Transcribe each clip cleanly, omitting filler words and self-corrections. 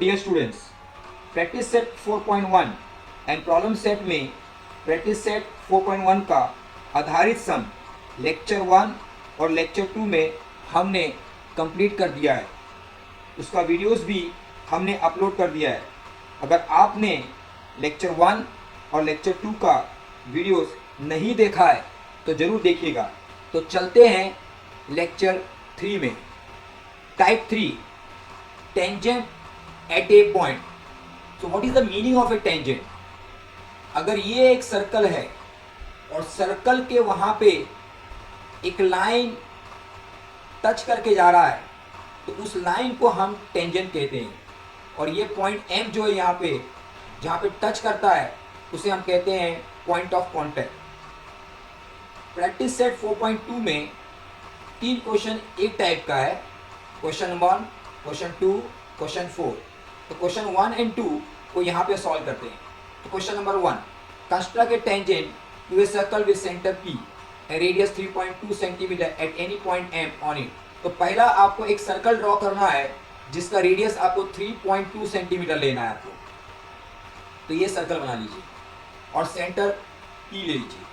Dear students, practice set 4.1 and problem set में practice set 4.1 का आधारित सम लेक्चर 1 और लेक्चर 2 में हमने कंप्लीट कर दिया है। उसका वीडियोस भी हमने अपलोड कर दिया है। अगर आपने लेक्चर 1 और लेक्चर 2 का वीडियोस नहीं देखा है तो ज़रूर देखिएगा। तो चलते हैं लेक्चर 3 में। Type 3, tangent at A point. So what is the meaning of A tangent? अगर ये एक सर्कल है और सर्कल के वहाँ पे एक लाइन टच करके जा रहा है तो उस लाइन को हम टेंजेंट कहते हैं। और ये पॉइंट एम जो है यहाँ पे जहाँ पे टच करता है उसे हम कहते हैं point of contact. Practice set 4.2 में 3 क्वेश्चन एक टाइप का है, क्वेश्चन 1, क्वेश्चन 2, क्वेश्चन 4। तो क्वेश्चन 1 एंड 2 को यहाँ पे सॉल्व करते हैं। तो question number 1, construct a tangent to a circle with centre P and radius 3.2 centimetre at any point M on it. तो पहला आपको एक सर्कल ड्रॉ करना है जिसका रेडियस आपको 3.2 सेंटीमीटर लेना है आपको। तो ये सर्कल बना लीजिए और सेंटर P ले लीजिए।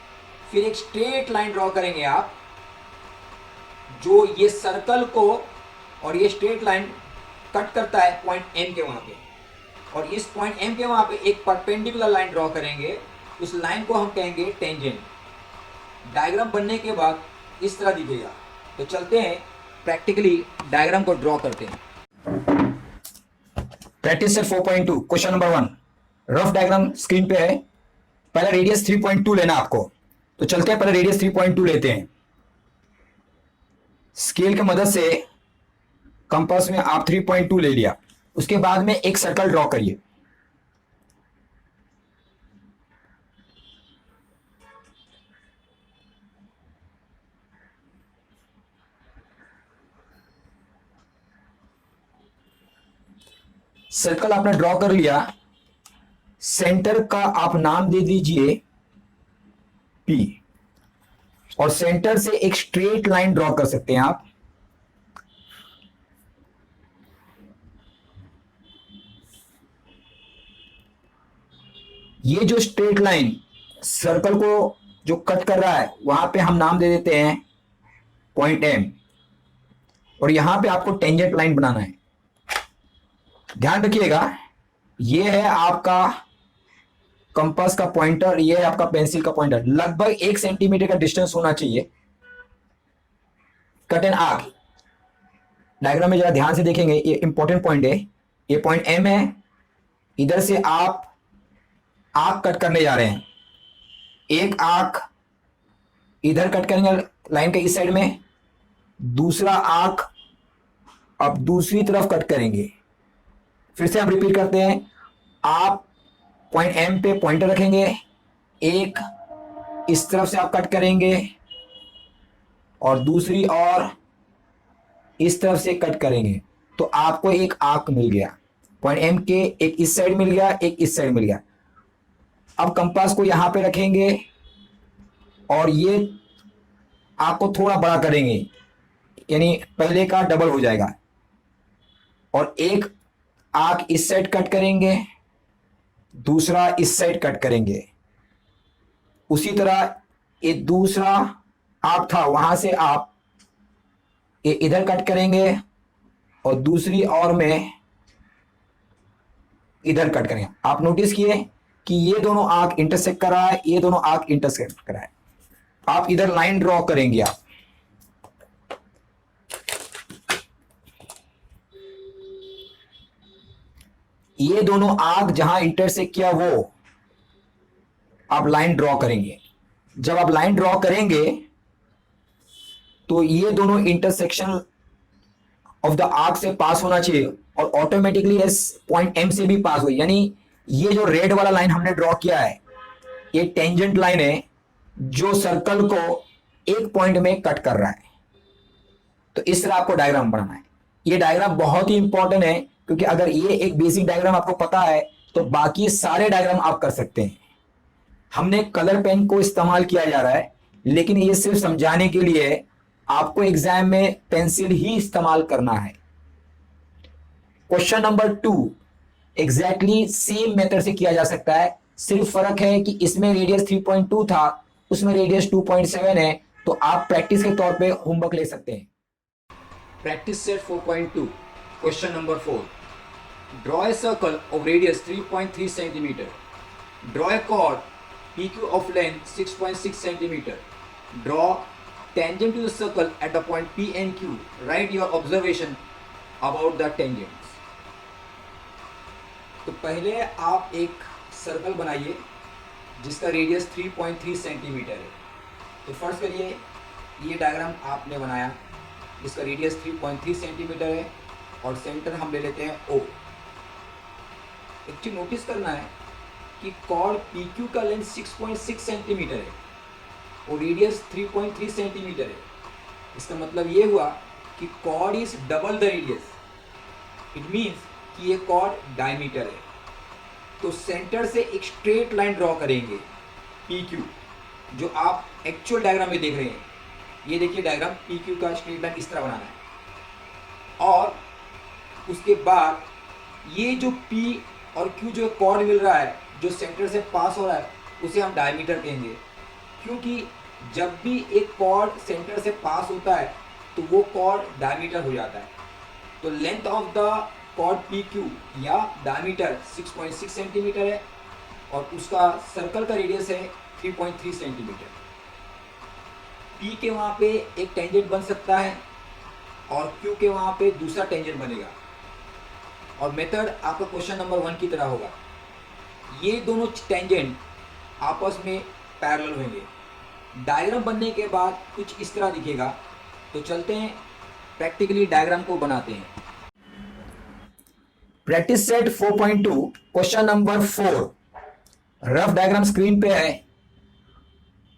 फिर एक स्ट्रेट लाइन ड्रॉ करेंगे आप जो ये सर्कल को और ये स्ट्रेट लाइन कट करता है पॉइंट M के वहाँ पे। और इस पॉइंट M के वहाँ पे एक परपेंडिकुलर लाइन ड्रॉ करेंगे, उस लाइन को हम कहेंगे टेंजेंट। डायग्राम बनने के बाद इस तरह दिखेगा। तो चलते हैं प्रैक्टिकली डायग्राम को ड्रॉ करते हैं। Practice set 4.2 question number 1, rough diagram screen पे है। पहला रेडियस 3.2 लेना आपको। तो चलते हैं पहले रेडियस 3.2 लेते हैं। स्केल की मदद से कंपास में आप 3.2 ले लिया। उसके बाद में एक सर्कल ड्रॉ करिए। सर्कल आपने ड्रॉ कर लिया। सेंटर का आप नाम दे दीजिए P और सेंटर से एक स्ट्रेट लाइन ड्रॉ कर सकते हैं आप। ये जो स्ट्रेट लाइन सर्कल को जो कट कर रहा है वहां पे हम नाम दे देते हैं पॉइंट M और यहां पे आपको टेंजेंट लाइन बनाना है। ध्यान रखिएगा, ये है आपका कंपास का पॉइंटर, ये है आपका पेंसिल का पॉइंटर। लगभग 1 सेंटीमीटर का डिस्टेंस होना चाहिए। कट एंड आर्क डायग्राम में जरा ध्यान से देखेंगे, ये इंपॉर्टेंट पॉइंट है। ये पॉइंट M है, इधर से आप आर्क कट करने जा रहे हैं। एक आर्क इधर कट करेंगे लाइन के इस साइड में, दूसरा आर्क अब दूसरी तरफ कट करेंगे। फिर से हम रिपीट करते हैं। आप पॉइंट M पे पॉइंटर रखेंगे, एक इस तरफ से आप कट करेंगे और दूसरी और इस तरफ से कट करेंगे। तो आपको एक आर्क मिल गया पॉइंट M के, एक इस साइड मिल गया, एक इस साइड मिल गया। अब कंपास को यहां पे रखेंगे और ये आपको थोड़ा बड़ा करेंगे, यानी पहले का डबल हो जाएगा। और एक आर्क इस साइड कट करेंगे, दूसरा इस साइड कट करेंगे। उसी तरह ये दूसरा आर्क था, वहां से आप ये इधर कट करेंगे और दूसरी और में इधर कट करेंगे। आप नोटिस किए कि ये दोनों आर्क इंटरसेक्ट कर रहा है, ये दोनों आर्क इंटरसेक्ट कर रहा है। आप इधर लाइन ड्रॉ करेंगे। आप ये दोनों आर्क जहां इंटरसेक्ट किया वो आप लाइन ड्रॉ करेंगे। जब आप लाइन ड्रॉ करेंगे तो ये दोनों इंटरसेक्शन ऑफ द आर्क से पास होना चाहिए और ऑटोमेटिकली इस पॉइंट M से भी पास हो। यानी ये जो रेड वाला लाइन हमने ड्रॉ किया है ये टेंजेंट लाइन है जो सर्कल को एक पॉइंट में कट कर रहा है। तो इस तरह आपको डायग्राम बनाना है। ये डायग्राम बहुत ही इंपॉर्टेंट है क्योंकि अगर ये एक बेसिक डायग्राम आपको पता है तो बाकी सारे डायग्राम आप कर सकते हैं। हमने कलर पेन को इस्तेमाल किया जा रहा है, लेकिन ये सिर्फ समझाने के लिए आपको एग्जाम में पेंसिल ही इस्तेमाल करना है। Question number 2, exactly same method से किया जा सकता है, सिर्फ फर्क है कि इसमें रेडियस 3.2 था, उसमें रेडियस 2.7 है। तो आप प्रैक्टिस के तौर पे होमवर्क ले सकते हैं। Practice set 4.2. Question number 4. Draw a circle of radius 3.3 cm. Draw a chord PQ of length 6.6 cm. Draw tangent to the circle at the point P and Q. Write your observation about the tangents. तो पहले आप एक circle बनाइए जिसका radius 3.3 centimetre है। तो first करिए, ये डायग्राम आपने बनाया जिसका रेडियस 3.3 सेंटीमीटर है और सेंटर हम ले लेते हैं O। एक चीज नोटिस करना है कि कॉर्ड PQ का लेंथ 6.6 सेंटीमीटर है और रेडियस 3.3 सेंटीमीटर है। इसका मतलब ये हुआ कि chord is double the radius. It means कि ये कॉर्ड डायमीटर है। तो सेंटर से एक स्ट्रेट लाइन ड्रॉ करेंगे PQ, जो आप एक्चुअल डायग्राम में देख रहे हैं। ये देखिए डायग्राम PQ का स्ट्रेट लाइन इस तरह बनाना है और उसके बाद ये जो P और Q जो कॉर्ड मिल रहा है जो सेंटर से पास हो रहा है उसे हम डायमीटर कहेंगे, क्योंकि जब भी एक कॉर्ड सेंटर से पास होता है तो वो कॉर्ड डायमीटर हो जाता है। तो length of the chord PQ या डायमीटर 6.6 सेंटीमीटर है और उसका सर्कल का रेडियस है 3.3 सेंटीमीटर। P के वहाँ पे एक टेंजेंट बन सकता है और Q के वहाँ पे दूसरा टेंजेंट बनेगा और मेथड आपका क्वेश्चन नंबर 1 की तरह होगा। ये दोनों टेंजेंट आपस में पैरेलल होंगे। डायग्राम बनने के बाद कुछ इस तरह दिखेगा। तो चलते हैं प्रैक्टिकली डायग्राम को बनाते हैं। Practice set 4.2 question number 4। Rough diagram screen पे है।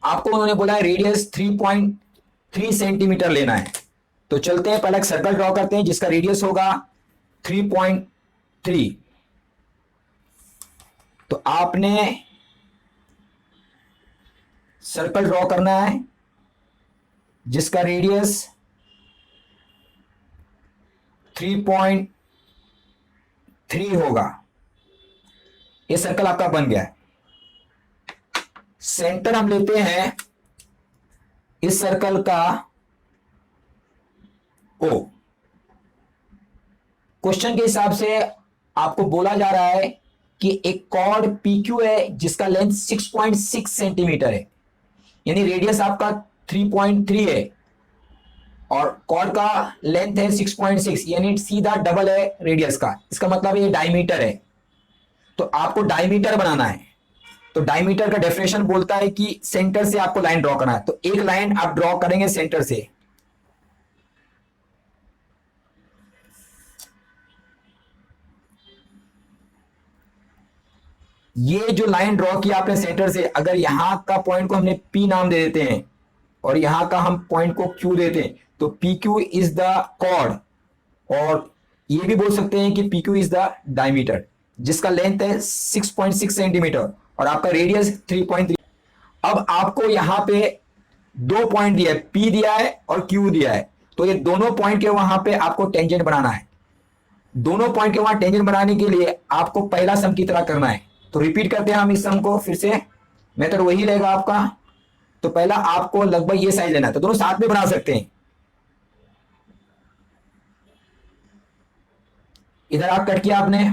आपको उन्होंने बोला है रेडियस 3.3 सेंटीमीटर लेना है। तो चलते हैं, पहले एक सर्कल ड्रॉ करते हैं जिसका रेडियस होगा 3.3। तो आपने सर्कल ड्रॉ करना है जिसका रेडियस 3.3 होगा। ये सर्कल आपका बन गया है। सेंटर हम लेते हैं इस सर्कल का O। क्वेश्चन के हिसाब से आपको बोला जा रहा है कि एक कॉर्ड PQ है जिसका लेंथ 6.6 सेंटीमीटर है, यानी रेडियस आपका 3.3 है और कॉर्ड का लेंथ है 6.6, यानी सीधा डबल है रेडियस का। इसका मतलब ये डायमीटर है। तो आपको डायमीटर बनाना है। तो डायमीटर का डेफिनेशन बोलता है कि सेंटर से आपको लाइन ड्रॉ करना है। तो एक लाइन आप ड्रॉ करेंगे सेंटर से। ये जो लाइन ड्रॉ की आपने सेंटर से, अगर यहां का पॉइंट को हमने P नाम दे देते हैं और यहां का हम पॉइंट को Q देते हैं, तो PQ इज द कॉर्ड। और ये भी बोल सकते हैं कि PQ इज द डायमीटर जिसका लेंथ है 6.6 सेंटीमीटर और आपका रेडियस 3.3। अब आपको यहां पे दो पॉइंट दिया है, P दिया है और Q दिया है। तो ये दोनों पॉइंट के वहां पे आपको टेंजेंट बनाना है। दोनों पॉइंट के वहां टेंजेंट बनाने के लिए आपको पहला सम की तरह करना है। तो रिपीट करते हैं हम इस सम को फिर से। मेथड वही रहेगा आपका। तो पहला आपको लगभग ये साइज लेना है। तो दोनों साथ में बना सकते हैं। इधर आर्क कट किया आपने,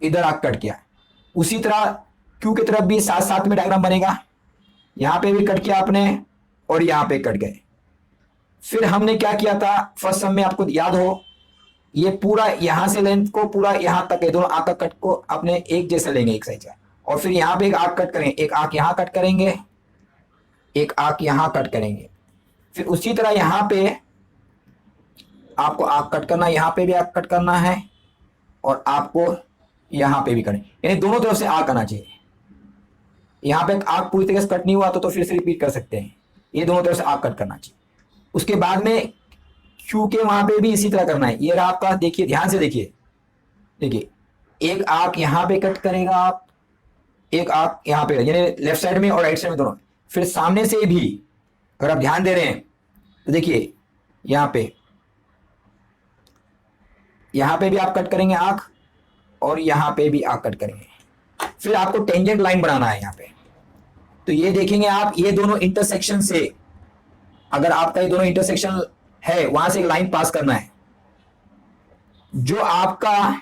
इधर आर्क कट किया। उसी तरह Q की तरफ भी साथ साथ में डायग्राम बनेगा। यहां पे भी कट किया आपने और यहां पे कट गए। फिर हमने क्या किया था फर्स्ट सम में, आपको याद हो, ये पूरा यहां से लेंथ को पूरा यहां तक है, दोनों आंख का कट को अपने एक जैसा लेंगे, एक साइज का। और फिर यहां पे एक आंख कट करेंगे, एक आंख यहां कट करेंगे, एक आंख यहां कट करेंगे। फिर उसी तरह यहां पे आपको आंख कट करना, यहां पे भी आंख कट करना है और आपको यहां पे भी करें, यानी दोनों तरफ से आंख आना चाहिए। यहां पे आंख पूरी तरह से कट नहीं हुआ तो फिर से रिपीट कर सकते हैं। ये दोनों तरफ से आंख कट करना चाहिए। उसके बाद में Q के वहां पे भी इसी तरह करना है। ये रहा आपका, देखिए ध्यान से देखिए, देखिए एक आंख यहां पे कट करेगा आप, एक आंख यहां पे, यानी लेफ्ट साइड में और राइट साइड में दोनों। फिर सामने से भी अगर आप ध्यान दे रहे हैं तो देखिए यहां पे यहां पे भी आप कट करेंगे आर्क और यहां पे भी आर्क कट करेंगे। फिर आपको टेंजेंट लाइन बनाना है यहां पे। तो ये देखेंगे आप, ये दोनों इंटरसेक्शन से, अगर आपका ये दोनों इंटरसेक्शन है वहां से एक लाइन पास करना है जो आपका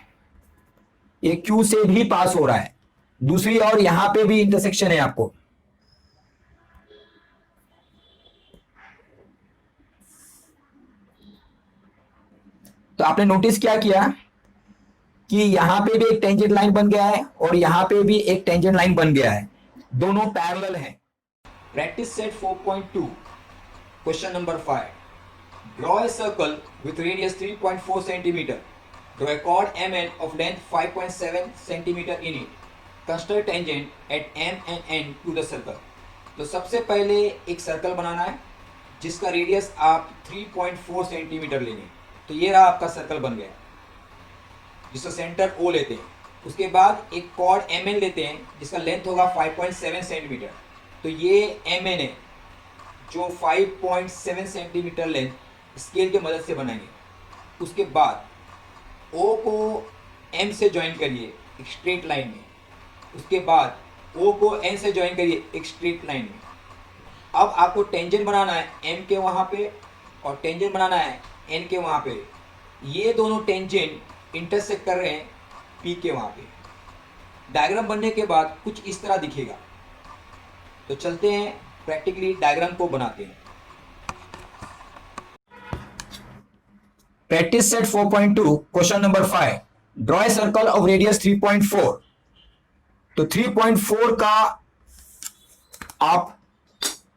ये क्यू से भी पास हो रहा है। दूसरी और यहां पे भी इंटरसेक्शन है आपको। तो आपने नोटिस क्या किया कि यहां पे भी एक टेंजेंट लाइन बन गया है और यहां पे भी एक टेंजेंट लाइन बन गया है, दोनों पैरेलल हैं। Practice set 4.2. Question number 5. Draw a circle with radius 3.4 cm. Draw a chord MN of length 5.7 cm in it. Construct tangent at M and N to the circle. तो सबसे पहले एक circle बनाना है जिसका रेडियस आप 3.4 centimetre लेंगे। तो ये रहा आपका सर्कल बन गया जिसका सेंटर O लेते हैं। उसके बाद एक कॉर्ड MN लेते हैं जिसका लेंथ होगा 5.7 सेंटीमीटर। तो ये MN है जो 5.7 सेंटीमीटर लेंथ स्केल की मदद से बनाएंगे। उसके बाद O को M से ज्वाइन करिए एक स्ट्रेट लाइन में। उसके बाद O को N से ज्वाइन करिए एक स्ट्रेट लाइन में। अब आपको टेंजेंट बनाना है M के वहाँ पे और टेंजेंट बनाना है N के वहाँ पे। ये दोनों टेंजेंट इंटरसेक्ट कर रहे हैं P के वहाँ पे। डायग्राम बनने के बाद कुछ इस तरह दिखेगा। तो चलते हैं प्रैक्टिकली डायग्राम को बनाते हैं। Practice set 4.2 question number 5, draw a circle of radius 3.4। तो 3.4 का आप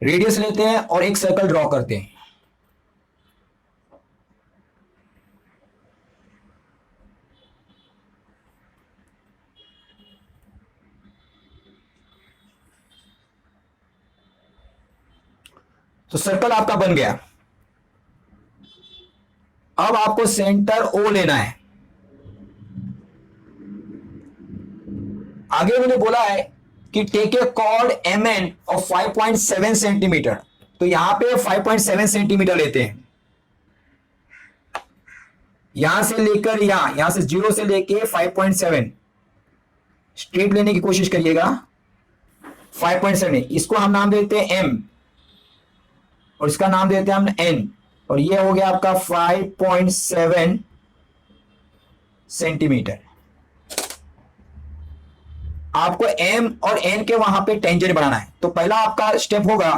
रेडियस लेते हैं और एक सर्कल ड्रॉ करते हैं। तो सर्कल आपका बन गया। अब आपको सेंटर O लेना है। आगे मैंने बोला है कि take a chord MN of 5.7 centimetre. तो यहां पे 5.7 सेंटीमीटर लेते हैं। यहां से लेकर यहां से 0 से लेके 5.7 स्ट्रेट लेने की कोशिश करिएगा। 5.7 इसको हम नाम देते हैं M और इसका नाम देते हैं हम N। और ये हो गया आपका 5.7 सेंटीमीटर। आपको M और N के वहां पे टेंजेंट बनाना है। तो पहला आपका स्टेप होगा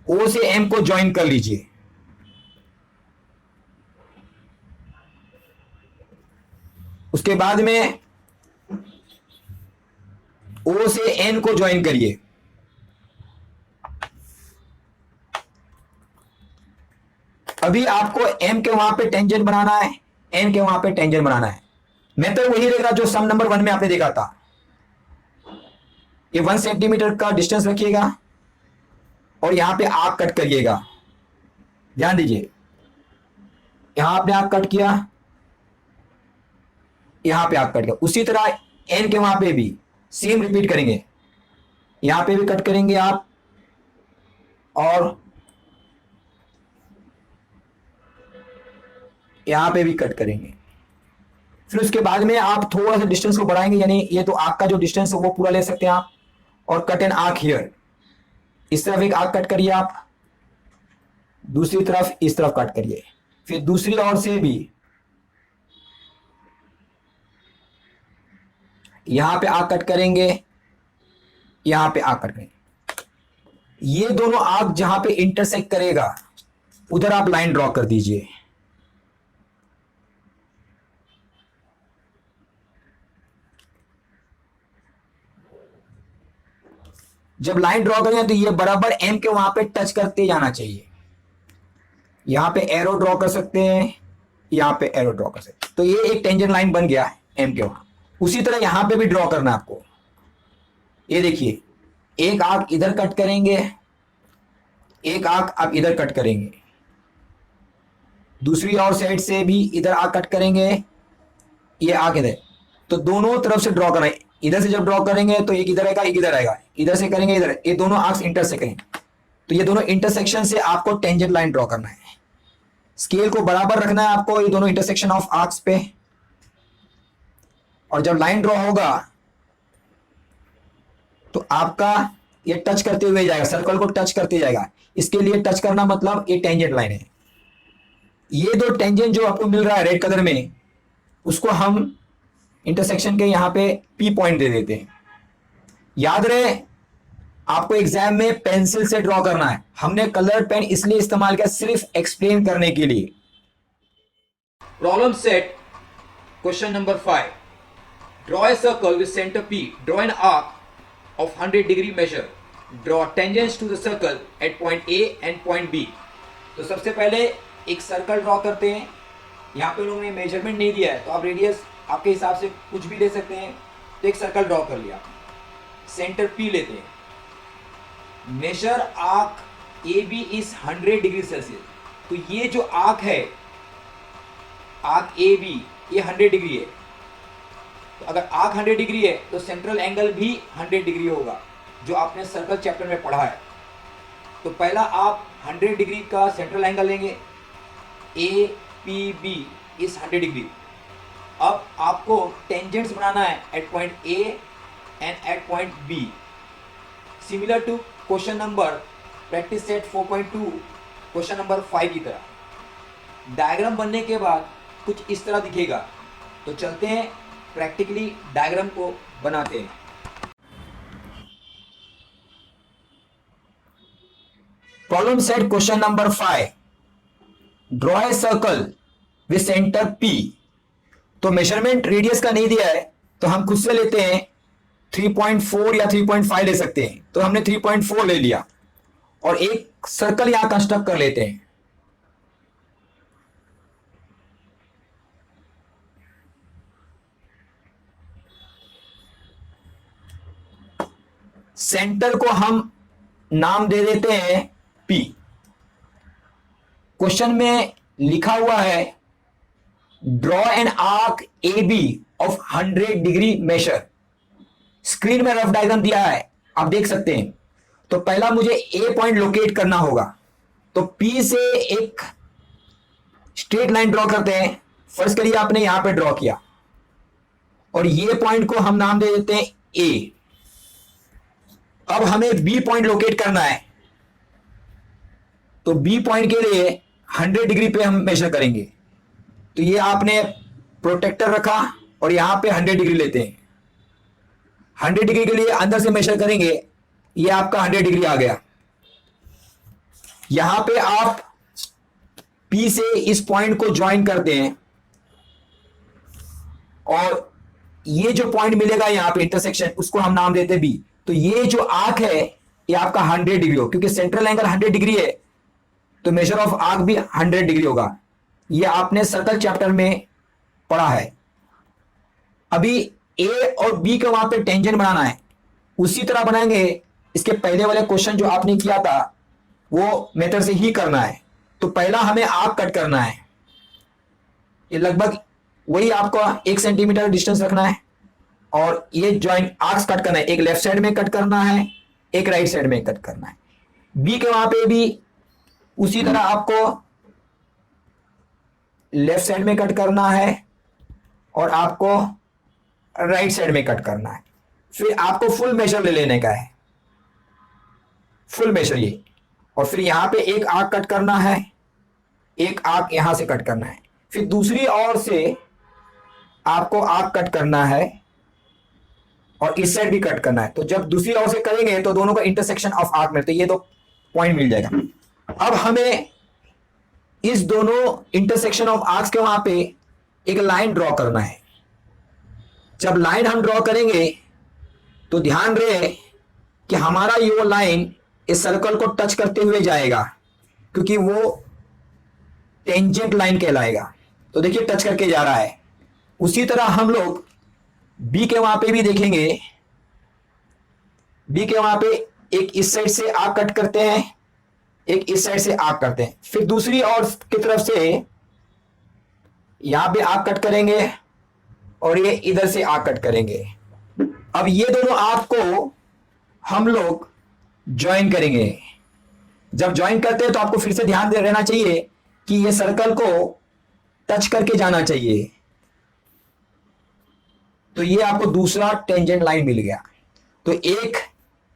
O से M को ज्वाइन कर लीजिए। उसके बाद में O से N को ज्वाइन करिए। अभी आपको M के वहां पे टेंजेंट बनाना है, N के वहां पे टेंजेंट बनाना है। मेथड वही रहेगा जो सम नंबर 1 में आपने देखा था। ये 1 सेंटीमीटर का डिस्टेंस रखिएगा और यहां पे आर्क कट करिएगा। ध्यान दीजिए, यहां आपने आर्क कट किया, यहां पे आर्क कट किया। उसी तरह N के वहां पे भी सेम रिपीट करेंगे। यहां पे भी कट करेंगे आप और यहां पे भी कट करेंगे। फिर उसके बाद में आप थोड़ा सा डिस्टेंस को बढ़ाएंगे, यानी ये तो आर्क का जो डिस्टेंस है वो पूरा ले सकते हैं आप। और कट एन आर्क हियर, इस तरफ एक आर्क कट करिए आप, दूसरी तरफ इस तरफ कट करिए। फिर दूसरी ओर से भी यहां पे आर्क कट करेंगे, यहां पे आर्क कट करेंगे। ये दोनों आर्क जहां पे इंटरसेक्ट करेगा उधर आप लाइन ड्रॉ कर दीजिए। जब लाइन ड्रॉ करें तो ये बराबर M के वहां पे टच करते जाना चाहिए। यहां पे एरो ड्रॉ कर सकते हैं, यहां पे एरो ड्रॉ कर सकते हैं। तो ये एक टेंजेंट लाइन बन गया M के वहां। उसी तरह यहां पे भी ड्रॉ करना है आपको। ये देखिए, एक आर्क इधर कट करेंगे, एक आर्क आप इधर कट करेंगे, दूसरी और साइड से भी इधर आर्क कट करेंगे, ये आर्क इधर। तो दोनों तरफ से ड्रॉ करना है। इधर से जब ड्रॉ करेंगे तो एक इधर आएगा, एक इधर आएगा, इधर से करेंगे इधर, ये दोनों आर्क्स इंटरसेक्ट करेंगे। तो ये दोनों इंटरसेक्शन से आपको टेंजेंट लाइन ड्रॉ करना है। स्केल को बराबर रखना है आपको ये दोनों इंटरसेक्शन ऑफ आर्क्स पे, और जब लाइन ड्रॉ होगा तो आपका ये टच करते हुए जाएगा, सर्कल को टच करते जाएगा। इसके लिए टच करना मतलब ये टेंजेंट लाइन है। ये दो टेंजेंट जो आपको मिल रहा है रेड कलर में, उसको हम इंटरसेक्शन के यहां पे पी पॉइंट दे देते हैं। याद रहे आपको एग्जाम में पेंसिल से ड्रॉ करना है। हमने कलर पेन इसलिए इस्तेमाल किया सिर्फ एक्सप्लेन करने के लिए। Problem set, question number 5. Draw a circle with center P. Draw an arc of 100-degree measure. Draw tangents to the circle at point A and point B. तो सबसे पहले एक सर्कल ड्रॉ करते हैं। यहाँ पे उन्होंने मेजरमेंट नहीं दिया है तो आप रेडियस आपके हिसाब से कुछ भी ले सकते हैं। तो एक सर्कल ड्रॉ कर लिया, सेंटर P लेते हैं। Major arc A B is 100 degree Celsius. तो ये जो आर्क है, आर्क ए बी, ये 100 डिग्री है। तो अगर आर्क 100 डिग्री है तो सेंट्रल एंगल भी 100 डिग्री होगा, जो आपने सर्कल चैप्टर में पढ़ा है। तो पहला आप 100 डिग्री का सेंट्रल एंगल लेंगे, A P B is 100 degree. अब आपको टेंजेंट्स बनाना है at point A and at point B. Similar to question number practice set 4.2 question number 5 की तरह डायग्राम बनने के बाद कुछ इस तरह दिखेगा। तो चलते हैं प्रैक्टिकली डायग्राम को बनाते हैं। Problem set question number 5, draw a circle with centre P। तो मेजरमेंट रेडियस का नहीं दिया है तो हम खुद से लेते हैं 3.4 या 3.5 ले सकते हैं। तो हमने 3.4 ले लिया और एक सर्कल यहां कंस्ट्रक्ट कर लेते हैं। सेंटर को हम नाम दे देते हैं P। क्वेश्चन में लिखा हुआ है draw an arc A B of 100 degree major. Screen में रफ डायग्राम दिया है, आप देख सकते हैं। तो पहला मुझे ए पॉइंट लोकेट करना होगा। तो P से एक स्ट्रेट लाइन ड्रॉ करते हैं। फर्स्ट करिए आपने यहां पे ड्रॉ किया और ये पॉइंट को हम नाम दे देते हैं ए। अब हमें बी पॉइंट लोकेट करना है। तो बी पॉइंट के लिए 100 डिग्री पे हम मेजर करेंगे। तो ये आपने प्रोटेक्टर रखा और यहां पे 100 डिग्री लेते हैं। 100 डिग्री के लिए अंदर से मेजर करेंगे, ये आपका 100 डिग्री आ गया। यहां पे आप P से इस पॉइंट को ज्वाइन करते हैं और ये जो पॉइंट मिलेगा यहां पे इंटरसेक्शन, उसको हम नाम देते हैं B। तो ये जो आर्क है ये आपका 100 डिग्री हो, क्योंकि सेंट्रल एंगल 100 डिग्री है तो मेजर ऑफ आर्क भी 100 डिग्री होगा। ये आपने सर्कल चैप्टर में पढ़ा है। अभी ए और बी का वहां पे टेंजेंट बनाना है, उसी तरह बनाएंगे। इसके पहले वाले क्वेश्चन जो आपने किया था वो मेथड से ही करना है। तो पहला हमें आर्क कट करना है। ये लगभग वही आपको 1 सेंटीमीटर डिस्टेंस रखना है और ये जॉइंट आर्क्स कट करना है। एक लेफ्ट साइड में कट करना है, एक राइट साइड में कट करना है। बी के वहां पे भी उसी तरह आपको लेफ्ट साइड में कट करना है और आपको राइट साइड में कट करना है। फिर आपको फुल मेजर ले लेने का है, फुल मेजर ये। और फिर यहां पे एक आर्क कट करना है, एक आर्क यहां से कट करना है। फिर दूसरी ओर से आपको आर्क कट करना है और इस साइड भी कट करना है। तो जब दूसरी ओर से करेंगे तो दोनों का इंटरसेक्शन ऑफ आर्क मिलता है, ये तो पॉइंट मिल जाएगा। अब हमें इस दोनों इंटरसेक्शन ऑफ आर्क्स के वहां पे एक लाइन ड्रॉ करना है। जब लाइन हम ड्रॉ करेंगे तो ध्यान रहे कि हमारा ये लाइन इस सर्कल को टच करते हुए जाएगा, क्योंकि वो टेंजेंट लाइन कहलाएगा। तो देखिए टच करके जा रहा है। उसी तरह हम लोग बी के वहां पे भी देखेंगे। बी के वहां पे एक इस साइड से आर्क कट करते हैं, एक इस साइड से आर्क करते हैं। फिर दूसरी ओर की तरफ से यहां पे आर्क कट करेंगे और ये इधर से आर्क कट करेंगे। अब ये दोनों आर्क को हम लोग ज्वाइन करेंगे। जब ज्वाइन करते हैं तो आपको फिर से ध्यान दे रहना चाहिए कि ये सर्कल को टच करके जाना चाहिए, तो ये आपको दूसरा टेंजेंट लाइन मिल गया। तो एक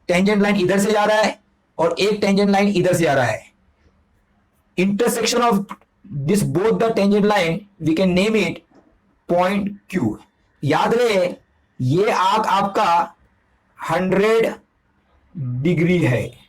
टेंजेंट लाइन इधर से जा रहा है और एक टेंजेंट लाइन इधर से आ रहा है। Intersection of this both the tangent line we can name it point Q। याद रहे ये आर्क आपका 100 डिग्री है।